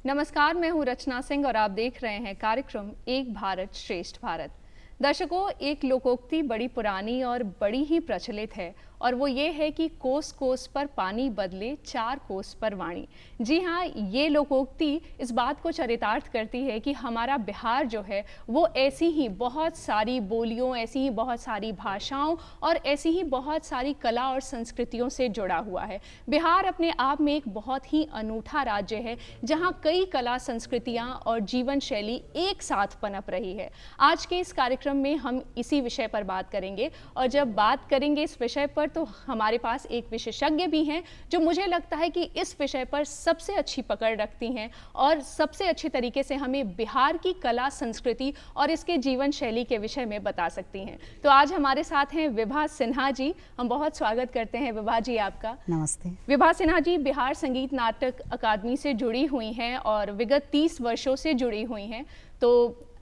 नमस्कार, मैं हूं रचना सिंह और आप देख रहे हैं कार्यक्रम एक भारत श्रेष्ठ भारत। दर्शकों, एक लोकोक्ति बड़ी पुरानी और बड़ी ही प्रचलित है और वो ये है कि कोस कोस पर पानी बदले चार कोस पर वाणी। जी हाँ, ये लोकोक्ति इस बात को चरितार्थ करती है कि हमारा बिहार जो है वो ऐसी ही बहुत सारी बोलियों, ऐसी ही बहुत सारी भाषाओं और ऐसी ही बहुत सारी कला और संस्कृतियों से जुड़ा हुआ है। बिहार अपने आप में एक बहुत ही अनूठा राज्य है जहाँ कई कला, संस्कृतियाँ और जीवन शैली एक साथ पनप रही है। आज के इस कार्यक्रम में हम इसी विषय पर बात करेंगे और जब बात करेंगे इस विषय पर तो हमारे पास एक विशेषज्ञ भी हैं जो मुझे लगता है कि इस विषय पर सबसे अच्छी पकड़ रखती हैं और सबसे अच्छे तरीके से हमें बिहार की कला, संस्कृति और इसके जीवन शैली के विषय में बता सकती हैं। तो आज हमारे साथ हैं विभा सिन्हा जी। हम बहुत स्वागत करते हैं विभा जी आपका। नमस्ते। विभा सिन्हा जी बिहार संगीत नाटक अकादमी से जुड़ी हुई हैं और विगत 30 वर्षों से जुड़ी हुई हैं। तो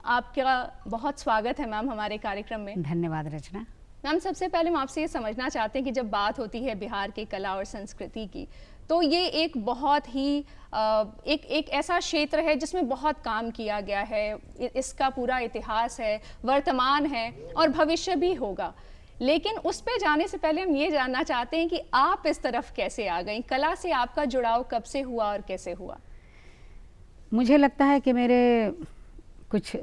आपका बहुत स्वागत है मैम हमारे कार्यक्रम में। धन्यवाद रचना। मैम, सबसे पहले हम आपसे ये समझना चाहते हैं कि जब बात होती है बिहार की कला और संस्कृति की, तो ये एक बहुत ही एक ऐसा क्षेत्र है जिसमें बहुत काम किया गया है। इसका पूरा इतिहास है, वर्तमान है और भविष्य भी होगा। लेकिन उस पे जाने से पहले हम ये जानना चाहते हैं कि आप इस तरफ कैसे आ गई, कला से आपका जुड़ाव कब से हुआ और कैसे हुआ? मुझे लगता है कि मेरे कुछ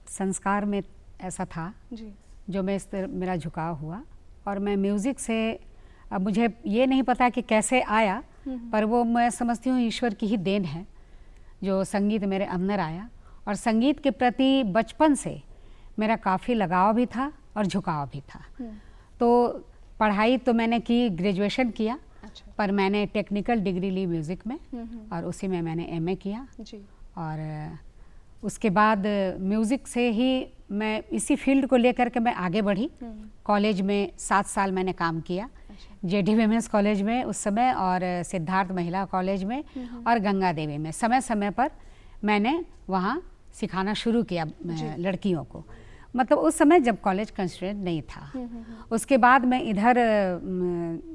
संस्कार में ऐसा था जी। जो मैं इस तरह मेरा झुकाव हुआ और मैं म्यूज़िक से, अब मुझे ये नहीं पता कि कैसे आया, पर वो मैं समझती हूँ ईश्वर की ही देन है जो संगीत मेरे अंदर आया। और संगीत के प्रति बचपन से मेरा काफ़ी लगाव भी था और झुकाव भी था। तो पढ़ाई तो मैंने की, ग्रेजुएशन किया। अच्छा। पर मैंने टेक्निकल डिग्री ली म्यूज़िक में और उसी में मैंने एमए किया। जी। और उसके बाद म्यूज़िक से ही मैं इसी फील्ड को लेकर के मैं आगे बढ़ी। कॉलेज में 7 साल मैंने काम किया। अच्छा। जेडी विमेंस कॉलेज में उस समय और सिद्धार्थ महिला कॉलेज में और गंगा देवी में समय समय पर मैंने वहाँ सिखाना शुरू किया लड़कियों को। मतलब उस समय जब कॉलेज कंस्ट्रेंट नहीं था। उसके बाद मैं इधर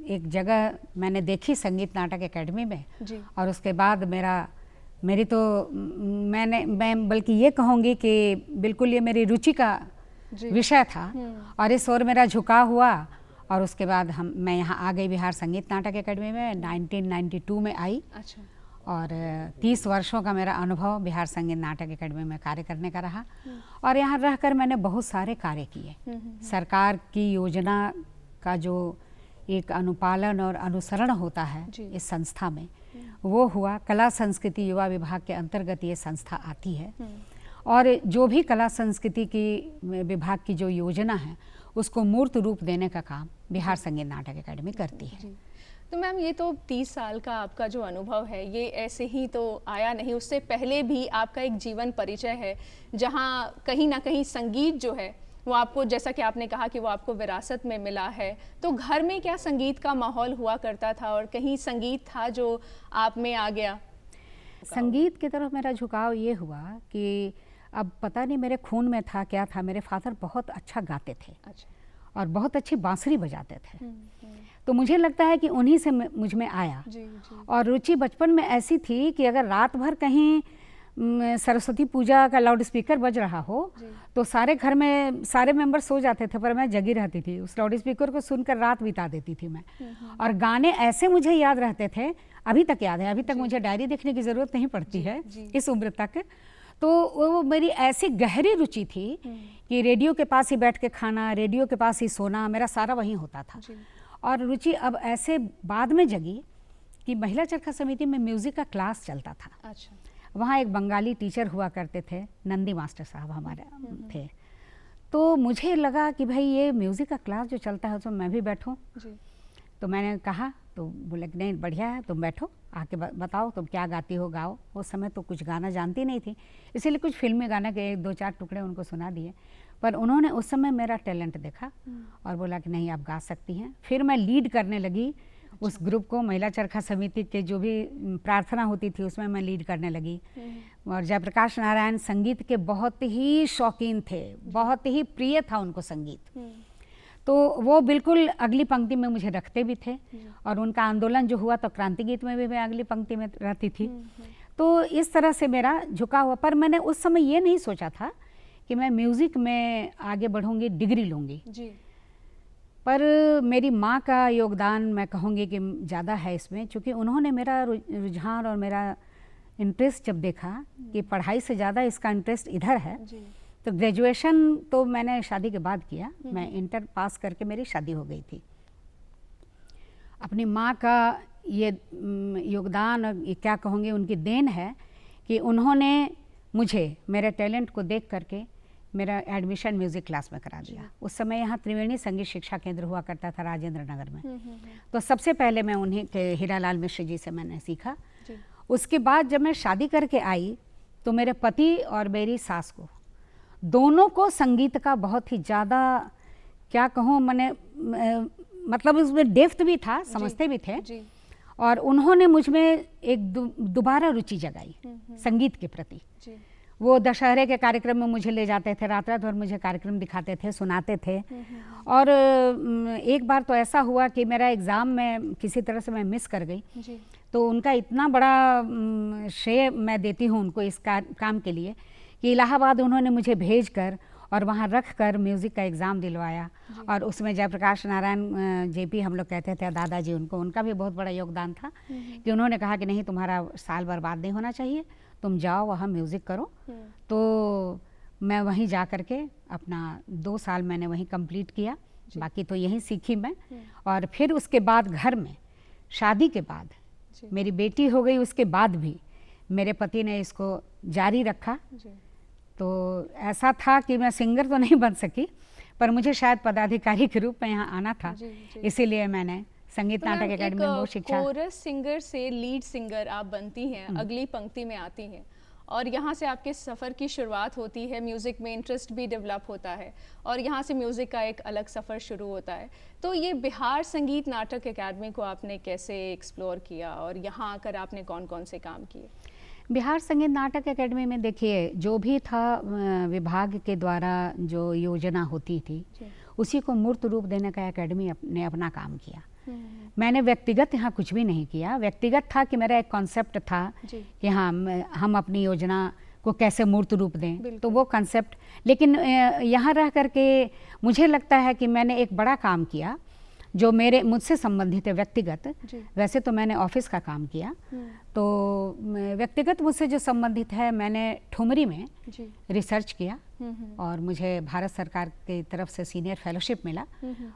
एक जगह मैंने देखी संगीत नाटक एकेडमी में। जी। और उसके बाद मैं बल्कि ये कहूँगी कि बिल्कुल ये मेरी रुचि का विषय था और इस ओर मेरा झुकाव हुआ। और उसके बाद मैं यहाँ आ गई बिहार संगीत नाटक एकेडमी में 1992 में आई। अच्छा। और 30 वर्षों का मेरा अनुभव बिहार संगीत नाटक एकेडमी में कार्य करने का रहा। और यहाँ रहकर मैंने बहुत सारे कार्य किए। सरकार की योजना का जो एक अनुपालन और अनुसरण होता है इस संस्था में, वो हुआ। कला संस्कृति युवा विभाग के अंतर्गत ये संस्था आती है और जो भी कला संस्कृति की विभाग की जो योजना है उसको मूर्त रूप देने का काम बिहार संगीत नाटक एकेडमी करती है। तो मैम, ये तो 30 साल का आपका जो अनुभव है ये ऐसे ही तो आया नहीं, उससे पहले भी आपका एक जीवन परिचय है जहाँ कहीं ना कहीं संगीत जो है वो आपको, जैसा कि आपने कहा कि वो आपको विरासत में मिला है। तो घर में क्या संगीत का माहौल हुआ करता था और कहीं संगीत था जो आप में आ गया? संगीत की तरफ मेरा झुकाव ये हुआ कि अब पता नहीं मेरे खून में था क्या था, मेरे फादर बहुत अच्छा गाते थे। अच्छा। और बहुत अच्छी बांसुरी बजाते थे। तो मुझे लगता है कि उन्हीं से मुझ में आया। जी। और रुचि बचपन में ऐसी थी कि अगर रात भर कहीं सरस्वती पूजा का लाउड स्पीकर बज रहा हो तो सारे घर में सारे मेंबर सो जाते थे, पर मैं जगी रहती थी। उस लाउड स्पीकर को सुनकर रात बिता देती थी मैं। और गाने ऐसे मुझे याद रहते थे, अभी तक याद है। अभी तक मुझे डायरी देखने की ज़रूरत नहीं पड़ती है इस उम्र तक। तो वो मेरी ऐसी गहरी रुचि थी कि रेडियो के पास ही बैठ के खाना, रेडियो के पास ही सोना, मेरा सारा वहीं होता था। और रुचि अब ऐसे बाद में जगी कि महिला चरखा समिति में म्यूज़िक का क्लास चलता था। अच्छा। वहाँ एक बंगाली टीचर हुआ करते थे, नंदी मास्टर साहब हमारे थे। तो मुझे लगा कि भाई ये म्यूज़िक का क्लास जो चलता है उसमें मैं भी बैठूं। तो मैंने कहा, तो बोले कि नहीं बढ़िया है, तुम बैठो, आके बताओ तुम क्या गाती हो, गाओ। उस समय तो कुछ गाना जानती नहीं थी, इसीलिए कुछ फिल्मी गाना के 2-4 टुकड़े उनको सुना दिए। पर उन्होंने उस समय मेरा टैलेंट देखा और बोला कि नहीं आप गा सकती हैं। फिर मैं लीड करने लगी उस ग्रुप को। महिला चरखा समिति के जो भी प्रार्थना होती थी उसमें मैं लीड करने लगी। और जयप्रकाश नारायण संगीत के बहुत ही शौकीन थे, बहुत ही प्रिय था उनको संगीत। तो वो बिल्कुल अगली पंक्ति में मुझे रखते भी थे, और उनका आंदोलन जो हुआ तो क्रांति गीत में भी मैं अगली पंक्ति में रहती थी। तो इस तरह से मेरा झुकाव हुआ। पर मैंने उस समय ये नहीं सोचा था कि मैं म्यूज़िक में आगे बढ़ूंगी, डिग्री लूँगी जी। पर मेरी माँ का योगदान मैं कहूँगी कि ज़्यादा है इसमें, क्योंकि उन्होंने मेरा रुझान और मेरा इंटरेस्ट जब देखा कि पढ़ाई से ज़्यादा इसका इंटरेस्ट इधर है जी। तो ग्रेजुएशन तो मैंने शादी के बाद किया, मैं इंटर पास करके मेरी शादी हो गई थी। अपनी माँ का ये योगदान और ये क्या कहूँगी उनकी देन है कि उन्होंने मुझे मेरे टैलेंट को देख करके मेरा एडमिशन म्यूज़िक क्लास में करा दिया। उस समय यहाँ त्रिवेणी संगीत शिक्षा केंद्र हुआ करता था राजेंद्र नगर में। तो सबसे पहले मैं उन्हीं के हीरालाल मिश्र जी से मैंने सीखा। उसके बाद जब मैं शादी करके आई तो मेरे पति और मेरी सास को दोनों को संगीत का बहुत ही ज़्यादा क्या कहूँ मैंने मतलब उसमें डेप्थ भी था, समझते भी थे जी। और उन्होंने मुझ में एक दोबारा रुचि जगाई संगीत के प्रति। वो दशहरे के कार्यक्रम में मुझे ले जाते थे, रात रात भर मुझे कार्यक्रम दिखाते थे, सुनाते थे। और एक बार तो ऐसा हुआ कि मेरा एग्ज़ाम में किसी तरह से मैं मिस कर गई जी। तो उनका इतना बड़ा श्रेय मैं देती हूँ उनको इस काम के लिए कि इलाहाबाद उन्होंने मुझे भेज कर और वहाँ रख कर म्यूज़िक का एग्ज़ाम दिलवाया। और उसमें जयप्रकाश नारायण जेपी हम लोग कहते थे दादाजी, उनका भी बहुत बड़ा योगदान था कि उन्होंने कहा कि नहीं तुम्हारा साल बर्बाद नहीं होना चाहिए, तुम जाओ वहाँ म्यूज़िक करो। तो मैं वहीं जा कर के अपना 2 साल मैंने वहीं कंप्लीट किया, बाकी तो यहीं सीखी मैं। और फिर उसके बाद घर में शादी के बाद मेरी बेटी हो गई, उसके बाद भी मेरे पति ने इसको जारी रखा। तो ऐसा था कि मैं सिंगर तो नहीं बन सकी, पर मुझे शायद पदाधिकारी के रूप में यहाँ आना था, इसीलिए मैंने संगीत नाटक अकेडमी में वो शिक्षा। कोरस सिंगर से लीड सिंगर आप बनती हैं, अगली पंक्ति में आती हैं और यहाँ से आपके सफ़र की शुरुआत होती है, म्यूज़िक में इंटरेस्ट भी डेवलप होता है और यहाँ से म्यूज़िक का एक अलग सफ़र शुरू होता है। तो ये बिहार संगीत नाटक अकेडमी को आपने कैसे एक्सप्लोर किया और यहाँ आकर आपने कौन कौन से काम किए? बिहार संगीत नाटक अकेडमी में देखिए जो भी था विभाग के द्वारा जो योजना होती थी उसी को मूर्त रूप देने का अकेडमी ने अपना काम किया। मैंने व्यक्तिगत यहाँ कुछ भी नहीं किया। व्यक्तिगत था कि मेरा एक कॉन्सेप्ट था कि हाँ हम अपनी योजना को कैसे मूर्त रूप दें, तो वो कॉन्सेप्ट। लेकिन यहाँ रह करके मुझे लगता है कि मैंने एक बड़ा काम किया जो मुझसे संबंधित है व्यक्तिगत। वैसे तो मैंने ऑफिस का काम किया, तो व्यक्तिगत मुझसे जो संबंधित है मैंने ठुमरी में रिसर्च किया और मुझे भारत सरकार की तरफ से सीनियर फेलोशिप मिला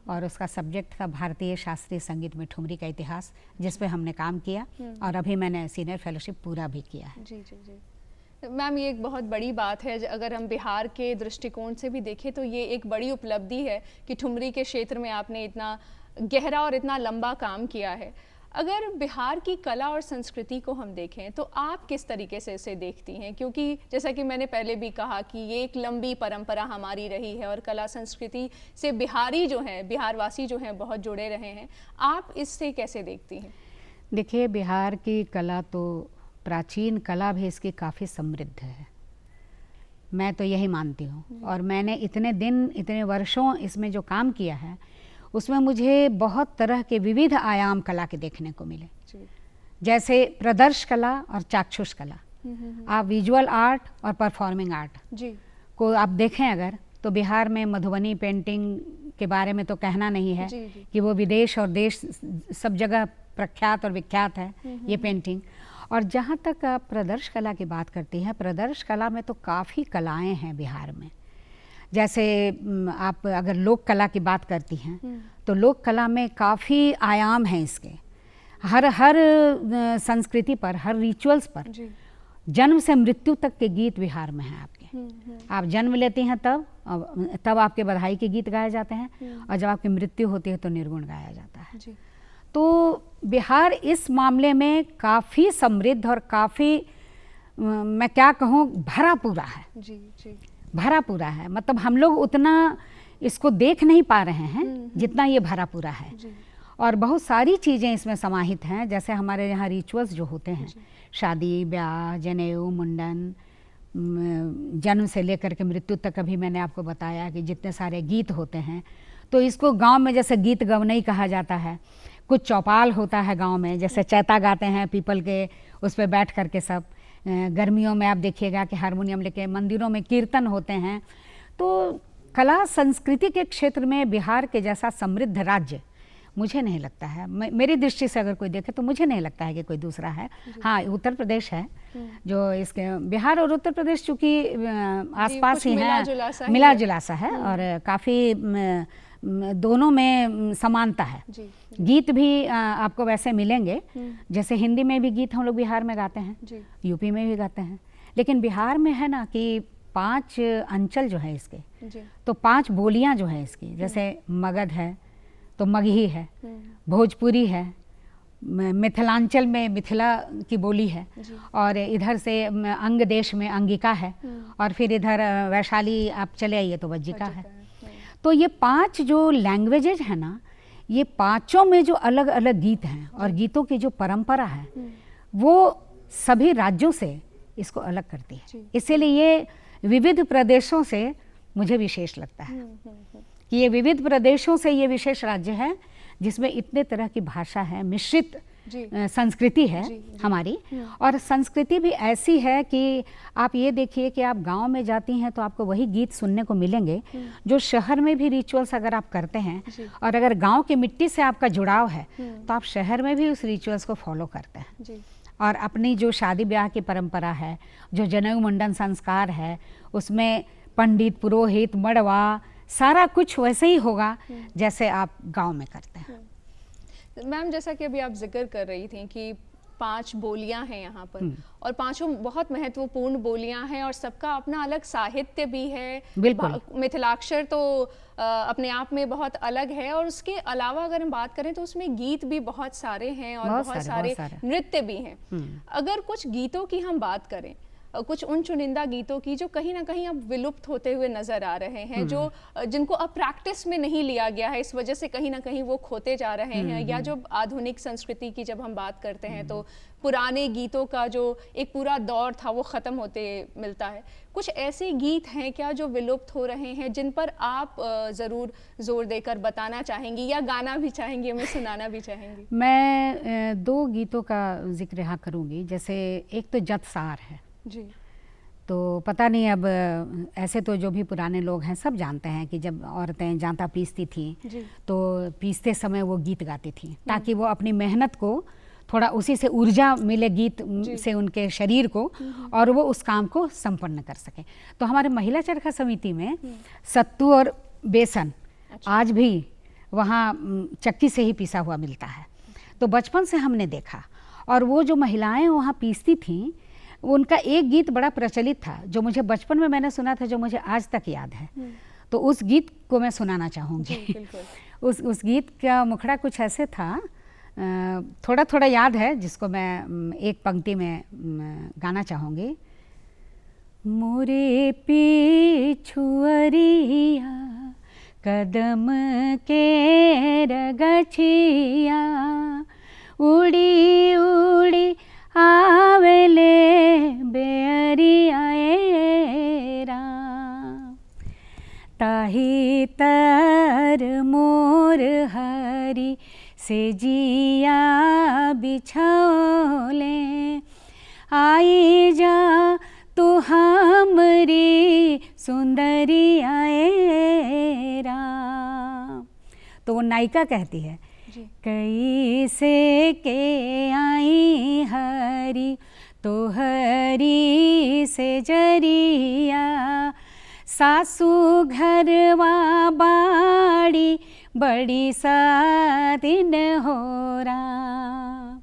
और उसका सब्जेक्ट था भारतीय शास्त्रीय संगीत में ठुमरी का इतिहास, जिस पे हमने काम किया और अभी मैंने सीनियर फेलोशिप पूरा भी किया है। जी जी जी मैम, ये एक बहुत बड़ी बात है। अगर हम बिहार के दृष्टिकोण से भी देखें तो ये एक बड़ी उपलब्धि है कि ठुमरी के क्षेत्र में आपने इतना गहरा और इतना लंबा काम किया है। अगर बिहार की कला और संस्कृति को हम देखें तो आप किस तरीके से इसे देखती हैं? क्योंकि जैसा कि मैंने पहले भी कहा कि ये एक लंबी परंपरा हमारी रही है और कला संस्कृति से बिहारी जो हैं, बिहारवासी जो हैं, बहुत जुड़े रहे हैं। आप इससे कैसे देखती हैं? देखिए, बिहार की कला तो प्राचीन कला भी इसकी काफ़ी समृद्ध है, मैं तो यही मानती हूँ। और मैंने इतने दिन इतने वर्षों इसमें जो काम किया है उसमें मुझे बहुत तरह के विविध आयाम कला के देखने को मिले, जैसे प्रदर्श कला और चाक्षुष कला। आप विजुअल आर्ट और परफॉर्मिंग आर्ट को आप देखें अगर तो बिहार में मधुबनी पेंटिंग के बारे में तो कहना नहीं है कि वो विदेश और देश सब जगह प्रख्यात और विख्यात है ये पेंटिंग। और जहाँ तक आप प्रदर्श कला की बात करती हैं, प्रदर्श कला में तो काफ़ी कलाएँ हैं बिहार में। जैसे आप अगर लोक कला की बात करती हैं तो लोक कला में काफ़ी आयाम हैं इसके। हर संस्कृति पर, हर रिचुअल्स पर, जन्म से मृत्यु तक के गीत बिहार में हैं आपके। आप जन्म लेती हैं तब आपके बधाई के गीत गाए जाते हैं और जब आपकी मृत्यु होती है तो निर्गुण गाया जाता है। तो बिहार इस मामले में काफ़ी समृद्ध और काफ़ी मैं क्या कहूँ भरा पूरा है। भरा पूरा है, मतलब हम लोग उतना इसको देख नहीं पा रहे हैं जितना ये भरा पूरा है। और बहुत सारी चीज़ें इसमें समाहित हैं, जैसे हमारे यहाँ रिचुअल्स जो होते हैं, शादी, ब्याह, जनेऊ, मुंडन, जन्म से लेकर के मृत्यु तक। अभी मैंने आपको बताया कि जितने सारे गीत होते हैं, तो इसको गांव में जैसे गीत गवनई कहा जाता है, कुछ चौपाल होता है गांव में, जैसे चैता गाते हैं पीपल के उस पर बैठ करके सब। गर्मियों में आप देखिएगा कि हारमोनियम लेके मंदिरों में कीर्तन होते हैं। तो कला संस्कृति के क्षेत्र में बिहार के जैसा समृद्ध राज्य मुझे नहीं लगता है, मेरी दृष्टि से अगर कोई देखे तो मुझे नहीं लगता है कि कोई दूसरा है। हाँ, उत्तर प्रदेश है जो इसके, बिहार और उत्तर प्रदेश चूँकि आसपास ही हैं, मिला जुला सा है और काफ़ी दोनों में समानता है। गीत भी आपको वैसे मिलेंगे, जैसे हिंदी में भी गीत हम लोग बिहार में गाते हैं, यूपी में भी गाते हैं, लेकिन बिहार में है ना कि 5 अंचल जो है इसके, तो 5 बोलियां जो है इसकी, जैसे मगध है तो मगही है, भोजपुरी है, मिथिलांचल में मिथिला की बोली है, और इधर से अंग देश में अंगिका है, और फिर इधर वैशाली आप चले आइए तो वज्जिका है। तो ये 5 जो लैंग्वेजेज है ना, ये पांचों में जो अलग अलग गीत हैं और गीतों की जो परंपरा है वो सभी राज्यों से इसको अलग करती है। इसीलिए ये विविध प्रदेशों से मुझे विशेष लगता है कि ये विविध प्रदेशों से ये विशेष राज्य है जिसमें इतने तरह की भाषा है, मिश्रित संस्कृति है हमारी। और संस्कृति भी ऐसी है कि आप ये देखिए कि आप गांव में जाती हैं तो आपको वही गीत सुनने को मिलेंगे जो शहर में भी रिचुअल्स अगर आप करते हैं, और अगर गांव की मिट्टी से आपका जुड़ाव है तो आप शहर में भी उस रिचुअल्स को फॉलो करते हैं। और अपनी जो शादी ब्याह की परंपरा है, जो जनेऊ मुंडन संस्कार है, उसमें पंडित, पुरोहित, मड़वा, सारा कुछ वैसे ही होगा जैसे आप गांव में करते हैं। मैम, जैसा कि अभी आप जिक्र कर रही थी कि 5 बोलियां हैं यहाँ पर, और पांचों बहुत महत्वपूर्ण बोलियां हैं और सबका अपना अलग साहित्य भी है। मिथिलाक्षर तो अपने आप में बहुत अलग है, और उसके अलावा अगर हम बात करें तो उसमें गीत भी बहुत सारे हैं और बहुत सारे नृत्य भी हैं। अगर कुछ गीतों की हम बात करें, कुछ उन चुनिंदा गीतों की जो कहीं ना कहीं अब विलुप्त होते हुए नजर आ रहे हैं, जो जिनको अब प्रैक्टिस में नहीं लिया गया है, इस वजह से कहीं ना कहीं वो खोते जा रहे हैं, या जो आधुनिक संस्कृति की जब हम बात करते हैं तो पुराने गीतों का जो एक पूरा दौर था वो ख़त्म होते मिलता है। कुछ ऐसे गीत हैं क्या जो विलुप्त हो रहे हैं जिन पर आप ज़रूर जोर देकर बताना चाहेंगी या गाना भी चाहेंगी, हमें सुनाना भी चाहेंगी? मैं 2 गीतों का जिक्र यहाँ करूँगी। जैसे एक तो जत सार है जी, तो पता नहीं, अब ऐसे तो जो भी पुराने लोग हैं सब जानते हैं कि जब औरतें जांता पीसती थी तो पीसते समय वो गीत गाती थी ताकि वो अपनी मेहनत को थोड़ा उसी से ऊर्जा मिले, गीत से उनके शरीर को, और वो उस काम को संपन्न कर सके। तो हमारे महिला चरखा समिति में सत्तू और बेसन आज भी वहाँ चक्की से ही पीसा हुआ मिलता है। तो बचपन से हमने देखा, और वो जो महिलाएं वहाँ पीसती थीं उनका एक गीत बड़ा प्रचलित था जो मुझे बचपन में मैंने सुना था, जो मुझे आज तक याद है। तो उस गीत को मैं सुनाना चाहूँगी। उस गीत का मुखड़ा कुछ ऐसे था, थोड़ा थोड़ा याद है, जिसको मैं एक पंक्ति में गाना चाहूँगी। मोरे पिछुअरिया कदम के रगछिया, उड़ी उड़ी आवेले बेअरिया राम, ताही तर मोर हरी से जिया बिछौले, आई जा तू हमरी सुंदरिया राम। तो वो नायिका कहती है, कैसे के आई हरी तो हरी से जरिया, सासू घरवा बाड़ी बड़ी सातिन हो राम,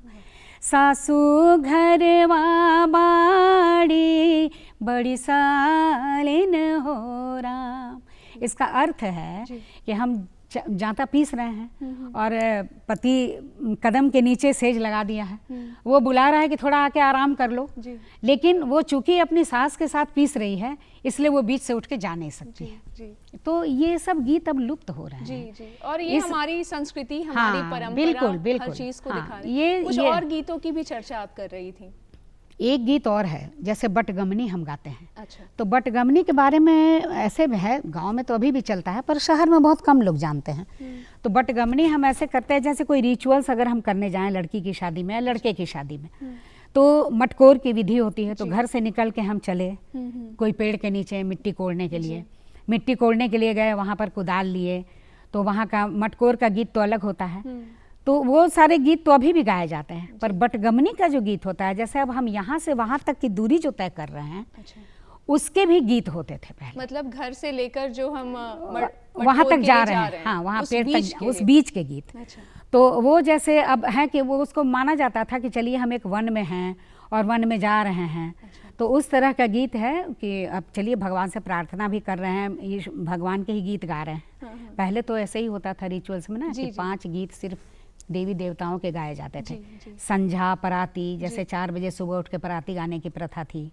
सासू घरवा बाड़ी बड़ी सालिन हो राम। इसका अर्थ है कि हम जांता पीस रहे हैं और पति कदम के नीचे सेज लगा दिया है, वो बुला रहा है कि थोड़ा आके आराम कर लो, लेकिन वो चूंकि अपनी सास के साथ पीस रही है इसलिए वो बीच से उठ के जा नहीं सकती है। तो ये सब गीत अब लुप्त हो रहे हैं। और ये हमारी संस्कृति, हमारी परंपरा, बिल्कुल हर चीज को दिखा रही है। कुछ और गीतों की भी चर्चा आप कर रही थी। एक गीत और है, जैसे बटगमनी हम गाते हैं। अच्छा। तो बटगमनी के बारे में ऐसे भी है, गांव में तो अभी भी चलता है पर शहर में बहुत कम लोग जानते हैं। तो बटगमनी हम ऐसे करते हैं जैसे कोई रिचुअल्स अगर हम करने जाएं लड़की की शादी में या लड़के की शादी में, तो मटकोर की विधि होती है। तो घर से निकल के हम चले कोई पेड़ के नीचे मिट्टी कोड़ने के लिए, मिट्टी कोड़ने के लिए गए, वहाँ पर कुदाल लिए, तो वहाँ का मटकोर का गीत तो अलग होता है। तो वो सारे गीत तो अभी भी गाए जाते हैं, पर बटगमनी का जो गीत होता है, जैसे अब हम यहाँ से वहाँ तक की दूरी जो तय कर रहे हैं, अच्छा, उसके भी गीत होते थे पहले। मतलब घर से लेकर जो हम वहाँ तक जा रहे हैं, हाँ, वहाँ पेड़ तक, उस बीच के गीत। अच्छा। तो वो जैसे अब है कि वो उसको माना जाता था कि चलिए हम एक वन में हैं और वन में जा रहे हैं। अच्छा। तो उस तरह का गीत है कि अब चलिए भगवान से प्रार्थना भी कर रहे हैं, ये भगवान के ही गीत गा रहे हैं। हाँ। पहले तो ऐसे ही होता था रिचुअल्स में ना, कि 5 गीत सिर्फ देवी देवताओं के गाए जाते थे। संझा पराती, जैसे 4 बजे सुबह उठ के पराती गाने की प्रथा थी,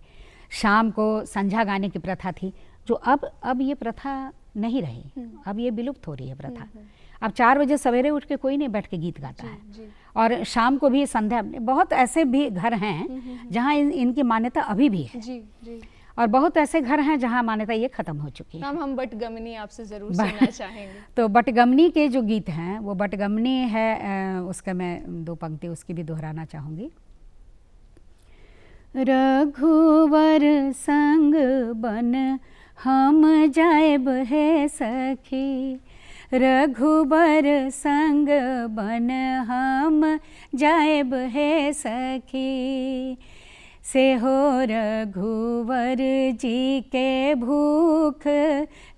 शाम को संझा गाने की प्रथा थी, जो अब ये प्रथा नहीं रही, अब ये विलुप्त हो रही है प्रथा। अब 4 बजे सवेरे उठ के कोई नहीं बैठ के गीत गाता है। और शाम को भी संध्या, बहुत ऐसे भी घर हैं जहाँ इनकी मान्यता अभी भी है। जी, जी। और बहुत ऐसे घर हैं जहाँ मान्यता ये खत्म हो चुकी है। हम बटगमनी आपसे जरूर सुनना चाहेंगे। तो बटगमनी के जो गीत हैं वो बटगमनी है, उसका मैं 2 पंक्ति उसकी भी दोहराना चाहूँगी। रघुवर संग बन हम जाएब है सखी, रघुबर संग बन हम जाएब है सखी, से हो रघुवर जी के भूख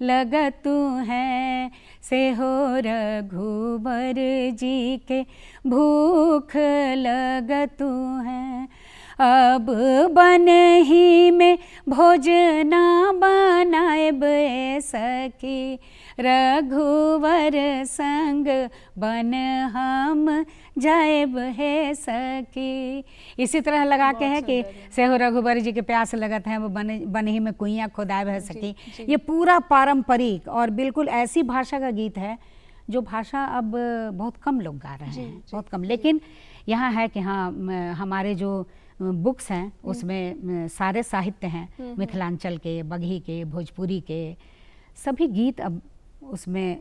लगतु है, से हो रघुवर जी के भूख लगतु है, अब बन ही में भोजना बनाएब सखी, रघुवर संग बन हम जाएब है सखी। इसी तरह लगा के है कि से हो रघुवर जी के प्यास लगत है, वो बन ही में कुइयाँ खोदाएब है सखी। ये पूरा पारंपरिक और बिल्कुल ऐसी भाषा का गीत है जो भाषा अब बहुत कम लोग गा रहे हैं, बहुत कम। लेकिन यहाँ है कि हाँ, हमारे जो बुक्स हैं उसमें सारे साहित्य हैं मिथिलांचल के, बगही के, भोजपुरी के, सभी गीत अब उसमें।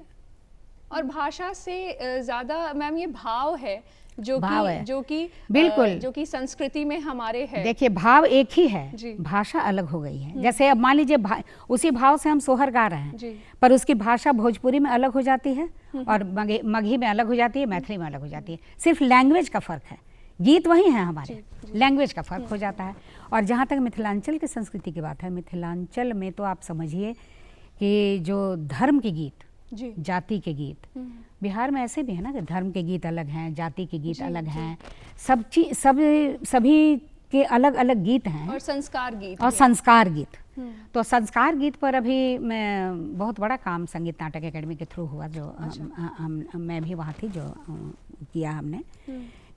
और भाषा से ज़्यादा मैम ये भाव है जो कि बिल्कुल जो कि संस्कृति में हमारे है। देखिए भाव एक ही है, भाषा अलग हो गई है। जैसे अब मान लीजिए उसी भाव से हम सोहर गा रहे हैं, पर उसकी भाषा भोजपुरी में अलग हो जाती है और मगही में अलग हो जाती है, मैथिली में अलग हो जाती है। सिर्फ लैंग्वेज का फ़र्क है, गीत वही है हमारे, लैंग्वेज का फ़र्क हो जाता है। और जहाँ तक मिथिलांचल की संस्कृति की बात है, मिथिलांचल में तो आप समझिए कि जो धर्म के गीत, जाति के गीत, बिहार में ऐसे भी है ना कि धर्म के गीत अलग हैं, जाति के गीत अलग हैं, सभी के अलग अलग गीत हैं, और संस्कार गीत, और संस्कार गीत। तो संस्कार गीत पर अभी मैं बहुत बड़ा काम संगीत नाटक एकेडमी के थ्रू हुआ, जो मैं भी वहाँ थी, जो किया हमने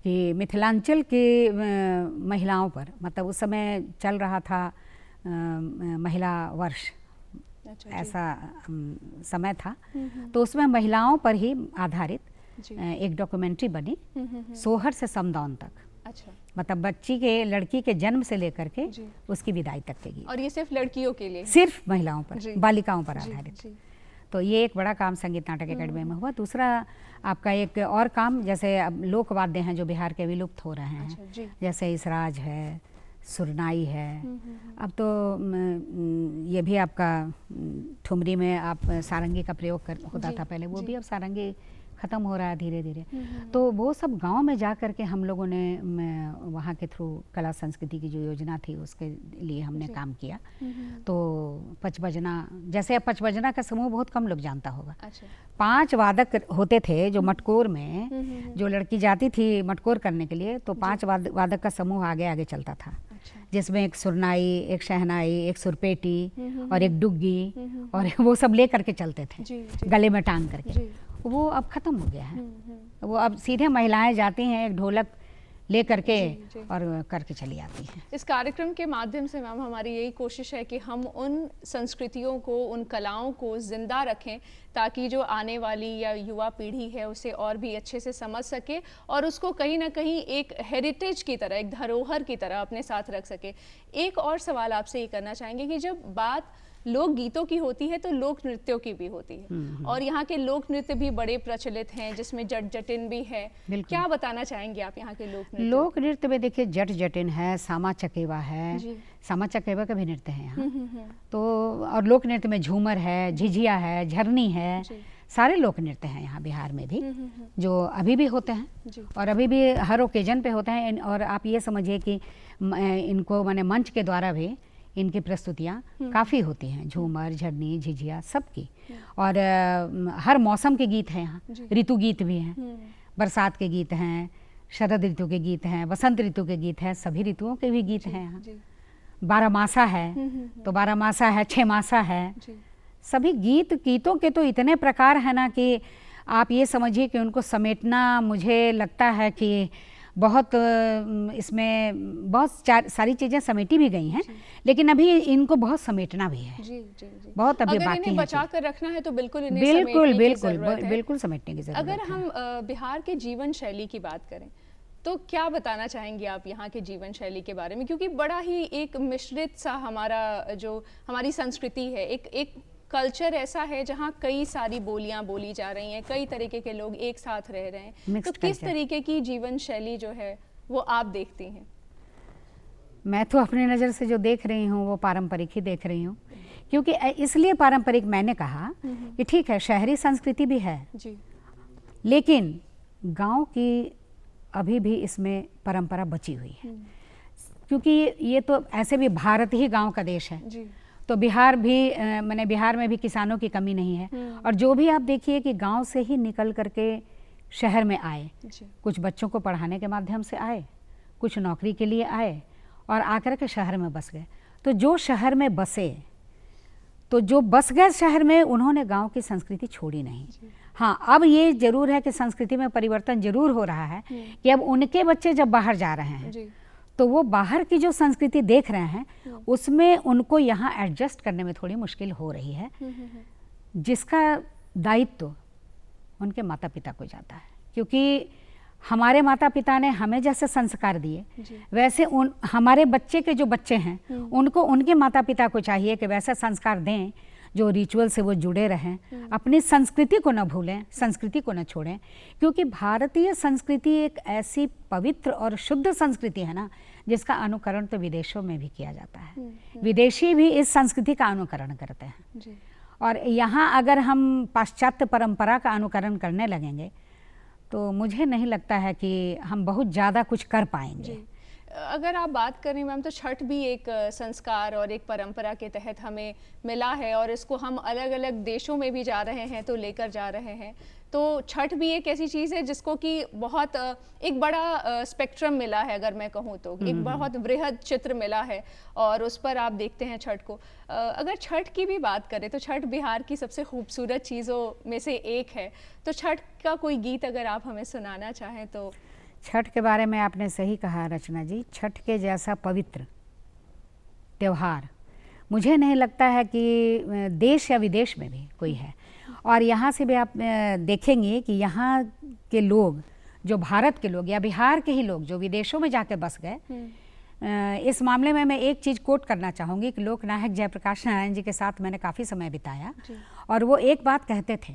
कि मिथिलांचल के महिलाओं पर, मतलब उस समय चल रहा था महिला वर्ष, ऐसा समय था, तो उसमें महिलाओं पर ही आधारित एक डॉक्यूमेंट्री बनी, सोहर से समदाउन तक। अच्छा। मतलब बच्ची के, लड़की के जन्म से लेकर के उसकी विदाई तक के गीत। और ये सिर्फ लड़कियों के लिए, सिर्फ महिलाओं पर, बालिकाओं पर आधारित। तो ये एक बड़ा काम संगीत नाटक एकेडमी में हुआ। दूसरा आपका एक और काम, जैसे अब लोक वाद्य हैं जो बिहार के विलुप्त हो रहे हैं, जैसे इसराज है, सुरनाई है, अब तो ये भी आपका ठुमरी में आप सारंगी का प्रयोग होता था पहले, वो भी अब सारंगी ख़त्म हो रहा है धीरे धीरे। तो वो सब गांव में जा कर के हम लोगों ने वहाँ के थ्रू कला संस्कृति की जो योजना थी उसके लिए हमने काम किया। तो पचबजना, जैसे पचबजना का समूह बहुत कम लोग जानता होगा। अच्छा। 5 वादक होते थे जो मटकोर में, जो लड़की जाती थी मटकोर करने के लिए, तो 5 वादक का समूह आगे आगे चलता था। अच्छा। जिसमें एक सुरनाई, एक शहनाई, एक सुरपेटी और एक डुग्गी, और वो सब ले करके चलते थे गले में टांग करके। वो अब ख़त्म हो गया है। वो अब सीधे महिलाएं जाती हैं, एक ढोलक ले करके जी। और करके चली आती हैं। इस कार्यक्रम के माध्यम से मैम हमारी यही कोशिश है कि हम उन संस्कृतियों को, उन कलाओं को ज़िंदा रखें ताकि जो आने वाली या युवा पीढ़ी है उसे और भी अच्छे से समझ सके और उसको कहीं ना कहीं एक हेरिटेज की तरह, एक धरोहर की तरह अपने साथ रख सके। एक और सवाल आपसे ये करना चाहेंगे कि जब बात लोक गीतों की होती है तो लोक नृत्यों की भी होती है और यहाँ के लोक नृत्य भी बड़े प्रचलित हैं जिसमें जट जटिन भी है। क्या बताना चाहेंगे आप यहाँ के लोक नृत्य? लोक नृत्य में देखिए जट जटिन है, सामा चकेवा है, सामा चकेवा का भी नृत्य है यहाँ तो, और लोक नृत्य में झूमर है, झिझिया है, झरनी है, सारे लोक नृत्य हैं यहाँ बिहार में भी जो अभी भी होते हैं और अभी भी हर ओकेजन पे होते हैं। और आप ये समझिए कि इनको माने मंच के द्वारा भी इनकी प्रस्तुतियाँ काफ़ी होती हैं, झूमर, झरनी, झिझिया सबकी। और हर मौसम के गीत हैं यहाँ, ऋतु गीत भी हैं, बरसात के गीत हैं, शरद ऋतु के गीत हैं, बसंत ऋतु के गीत हैं, सभी ऋतुओं के भी गीत हैं यहाँ। 12 मासा है तो 12 मासा है, 6 मासा है, सभी गीतों के तो इतने प्रकार हैं ना कि आप ये समझिए कि उनको समेटना मुझे लगता है कि बहुत इसमें बहुत सारी चीज़ें समेटी भी गई हैं, लेकिन अभी इनको बहुत समेटना भी है। जी। बहुत अभी बाकी है। बचा कर रखना है तो बिल्कुल इन्हें बिल्कुल समेटने की जरूरत है। अगर हम बिहार के जीवन शैली की बात करें तो क्या बताना चाहेंगे आप यहाँ के जीवन शैली के बारे में? क्योंकि बड़ा ही एक मिश्रित सा हमारी संस्कृति है, एक कल्चर ऐसा है जहाँ कई सारी बोलियाँ बोली जा रही हैं, कई तरीके के लोग एक साथ रह रहे हैं, तो किस तरीके की जीवन शैली जो है वो आप देखती हैं? मैं तो अपनी नज़र से जो देख रही हूँ वो पारंपरिक ही देख रही हूँ, क्योंकि इसलिए पारंपरिक मैंने कहा कि ठीक है शहरी संस्कृति भी है जी, लेकिन गांव की अभी भी इसमें परंपरा बची हुई है, क्योंकि ये तो ऐसे भी भारत ही गांव का देश है जी। तो बिहार भी मैंने बिहार में भी किसानों की कमी नहीं है और जो भी आप देखिए कि गांव से ही निकल करके शहर में आए, कुछ बच्चों को पढ़ाने के माध्यम से आए, कुछ नौकरी के लिए आए और आकर के शहर में बस गए। तो जो शहर में बसे, तो जो बस गए शहर में, उन्होंने गांव की संस्कृति छोड़ी नहीं। हाँ, अब ये जरूर है कि संस्कृति में परिवर्तन जरूर हो रहा है कि अब उनके बच्चे जब बाहर जा रहे हैं तो वो बाहर की जो संस्कृति देख रहे हैं उसमें उनको यहाँ एडजस्ट करने में थोड़ी मुश्किल हो रही है, जिसका दायित्व उनके माता पिता को जाता है, क्योंकि हमारे माता पिता ने हमें जैसे संस्कार दिए वैसे हमारे बच्चे के जो बच्चे हैं उनको उनके माता पिता को चाहिए कि वैसे संस्कार दें जो रिचुअल से वो जुड़े रहें, अपनी संस्कृति को न भूलें, संस्कृति को न छोड़ें, क्योंकि भारतीय संस्कृति एक ऐसी पवित्र और शुद्ध संस्कृति है ना जिसका अनुकरण तो विदेशों में भी किया जाता है। विदेशी भी इस संस्कृति का अनुकरण करते हैं और यहाँ अगर हम पाश्चात्य परंपरा का अनुकरण करने लगेंगे तो मुझे नहीं लगता है कि हम बहुत ज़्यादा कुछ कर पाएंगे। अगर आप बात करें मैम तो छठ भी एक संस्कार और एक परंपरा के तहत हमें मिला है और इसको हम अलग अलग देशों में भी जा रहे हैं तो लेकर जा रहे हैं। तो छठ भी एक ऐसी चीज़ है जिसको कि बहुत एक बड़ा स्पेक्ट्रम मिला है, अगर मैं कहूँ तो एक बहुत वृहद चित्र मिला है और उस पर आप देखते हैं छठ को। अगर छठ की भी बात करें तो छठ बिहार की सबसे खूबसूरत चीज़ों में से एक है, तो छठ का कोई गीत अगर आप हमें सुनाना चाहें तो? छठ के बारे में आपने सही कहा रचना जी, छठ के जैसा पवित्र त्यौहार मुझे नहीं लगता है कि देश या विदेश में भी कोई है। और यहाँ से भी आप देखेंगे कि यहाँ के लोग, जो भारत के लोग या बिहार के ही लोग जो विदेशों में जाके बस गए, इस मामले में मैं एक चीज़ कोट करना चाहूँगी कि लोकनायक जयप्रकाश नारायण जी के साथ मैंने काफ़ी समय बिताया और वो एक बात कहते थे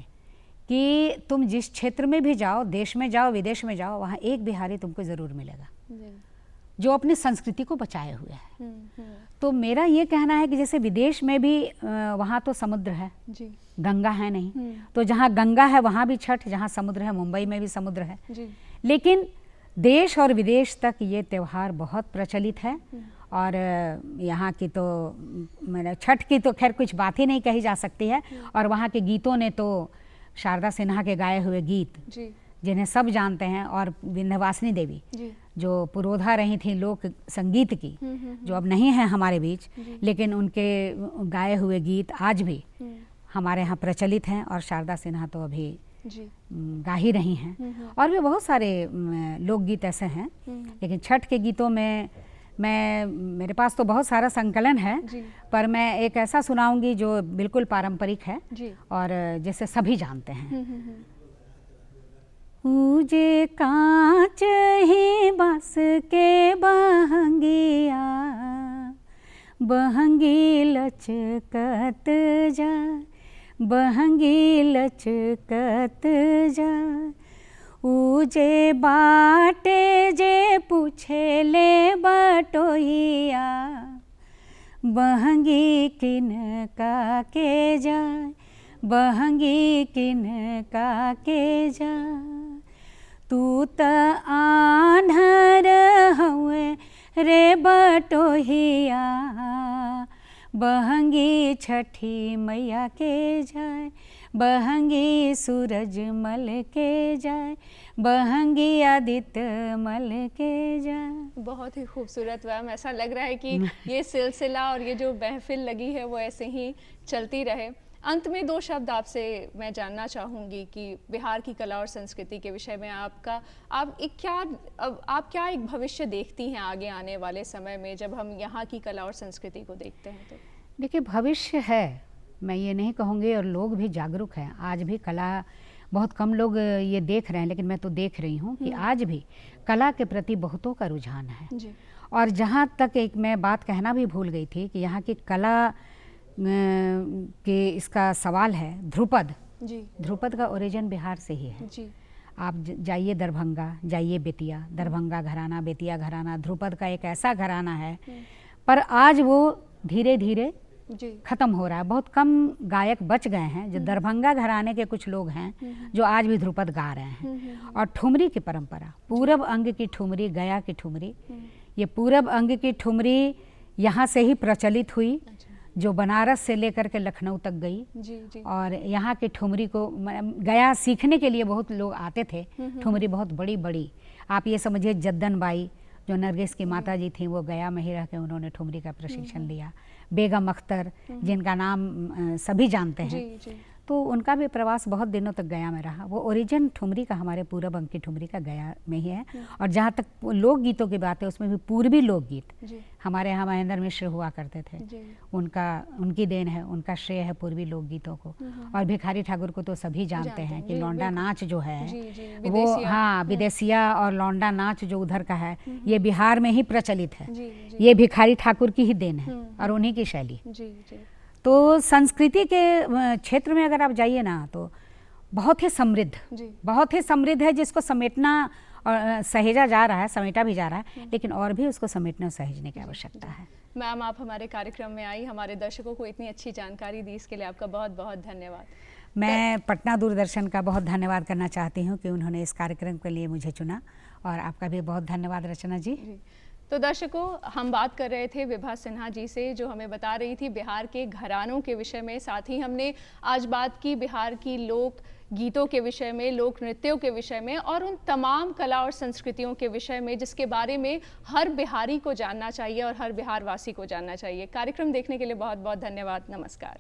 कि तुम जिस क्षेत्र में भी जाओ, देश में जाओ, विदेश में जाओ, वहाँ एक बिहारी तुमको ज़रूर मिलेगा जो अपनी संस्कृति को बचाए हुए है। तो मेरा ये कहना है कि जैसे विदेश में भी वहाँ तो समुद्र है जी, गंगा है नहीं, तो जहाँ गंगा है वहाँ भी छठ, जहाँ समुद्र है, मुंबई में भी समुद्र है जी। लेकिन देश और विदेश तक ये त्यौहार बहुत प्रचलित है और यहाँ की तो मैंने छठ की तो खैर कुछ बात ही नहीं कही जा सकती है। और वहाँ के गीतों ने तो शारदा सिन्हा के गाए हुए गीत जी, जिन्हें सब जानते हैं, और विंध्यवासिनी देवी जो पुरोधा रही थी लोक संगीत की, जो अब नहीं है हमारे बीच, लेकिन उनके गाए हुए गीत आज भी हमारे यहाँ प्रचलित हैं और शारदा सिन्हा तो अभी जी। गा ही रही हैं। और भी बहुत सारे लोकगीत ऐसे हैं, लेकिन छठ के गीतों में मेरे पास तो बहुत सारा संकलन है, पर मैं एक ऐसा सुनाऊंगी जो बिल्कुल पारंपरिक है और जिसे सभी जानते हैं। ऊजे कांच ही बांस के बहंगिया, बहंगी लचकत जा, बहंगी लचकत जा। ऊजे बाटे जे पूछे ले बटोहिया, बहंगी किन का के जाए, बहंगी किन का के जा। तू त आन्हर हुए रे बटोहिया, बहंगी छठी मैया के जाए, बहंगी सूरज मल के जाए, बहंगी आदित्य मल के जाए। बहुत ही खूबसूरत मैम, ऐसा लग रहा है कि ये सिलसिला और ये जो महफिल लगी है वो ऐसे ही चलती रहे। अंत में 2 शब्द आपसे मैं जानना चाहूँगी कि बिहार की कला और संस्कृति के विषय में आप क्या एक भविष्य देखती हैं आगे आने वाले समय में, जब हम यहाँ की कला और संस्कृति को देखते हैं तो? देखिए, भविष्य है, मैं ये नहीं कहूँगी, और लोग भी जागरूक हैं। आज भी कला, बहुत कम लोग ये देख रहे हैं, लेकिन मैं तो देख रही हूँ कि आज भी कला के प्रति बहुतों का रुझान है जी। और जहाँ तक एक मैं बात कहना भी भूल गई थी कि यहाँ की कला के इसका सवाल है, ध्रुपद जी। ध्रुपद का ओरिजिन बिहार से ही है जी। आप जाइए दरभंगा, जाइए बेतिया, दरभंगा घराना, बेतिया घराना ध्रुपद का एक ऐसा घराना है, पर आज वो धीरे धीरे खत्म हो रहा है। बहुत कम गायक बच गए हैं। जो दरभंगा घराने के कुछ लोग हैं जो आज भी ध्रुपद गा रहे हैं। और ठुमरी की परंपरा, पूरब अंग की ठुमरी, गया की ठुमरी, ये पूरब अंग की ठुमरी यहाँ से ही प्रचलित हुई, जो बनारस से लेकर के लखनऊ तक गई जी। और यहाँ की ठुमरी को गया सीखने के लिए बहुत लोग आते थे। ठुमरी बहुत बड़ी बड़ी, आप ये समझिए जद्दन बाई जो नरगिस की माता जी थी, वो गया में ही रह के उन्होंने ठुमरी का प्रशिक्षण लिया। बेगम अख्तर, जिनका नाम सभी जानते हैं जी। तो उनका भी प्रवास बहुत दिनों तक गया में रहा। वो ओरिजिन ठुमरी का, हमारे पूरब अंग की ठुमरी का गया में ही है। और जहाँ तक लोकगीतों की बात है, उसमें भी पूर्वी लोकगीत हमारे यहाँ महेंद्र मिश्र हुआ करते थे, उनकी देन है, उनका श्रेय है पूर्वी लोकगीतों को। और भिखारी ठाकुर को तो सभी जानते हैं कि लौंडा नाच जो है वो, हाँ, विदेशिया और लौंडा नाच जो उधर का है, ये बिहार में ही प्रचलित है। ये भिखारी ठाकुर की ही देन है और उन्हीं की शैली। तो संस्कृति के क्षेत्र में अगर आप जाइए ना, तो बहुत ही समृद्ध है, जिसको समेटना और सहेजा जा रहा है, समेटा भी जा रहा है, लेकिन और भी उसको समेटने और सहेजने की आवश्यकता है। मैम, आप हमारे कार्यक्रम में आई, हमारे दर्शकों को इतनी अच्छी जानकारी दी, इसके लिए आपका बहुत बहुत धन्यवाद। मैं पटना दूरदर्शन का बहुत धन्यवाद करना चाहती हूँ कि उन्होंने इस कार्यक्रम के लिए मुझे चुना, और आपका भी बहुत धन्यवाद रचना जी। तो दर्शकों, हम बात कर रहे थे विभा सिन्हा जी से, जो हमें बता रही थी बिहार के घरानों के विषय में। साथ ही हमने आज बात की बिहार की लोक गीतों के विषय में, लोक नृत्यों के विषय में, और उन तमाम कला और संस्कृतियों के विषय में जिसके बारे में हर बिहारी को जानना चाहिए और हर बिहार वासी को जानना चाहिए। कार्यक्रम देखने के लिए बहुत बहुत धन्यवाद। नमस्कार।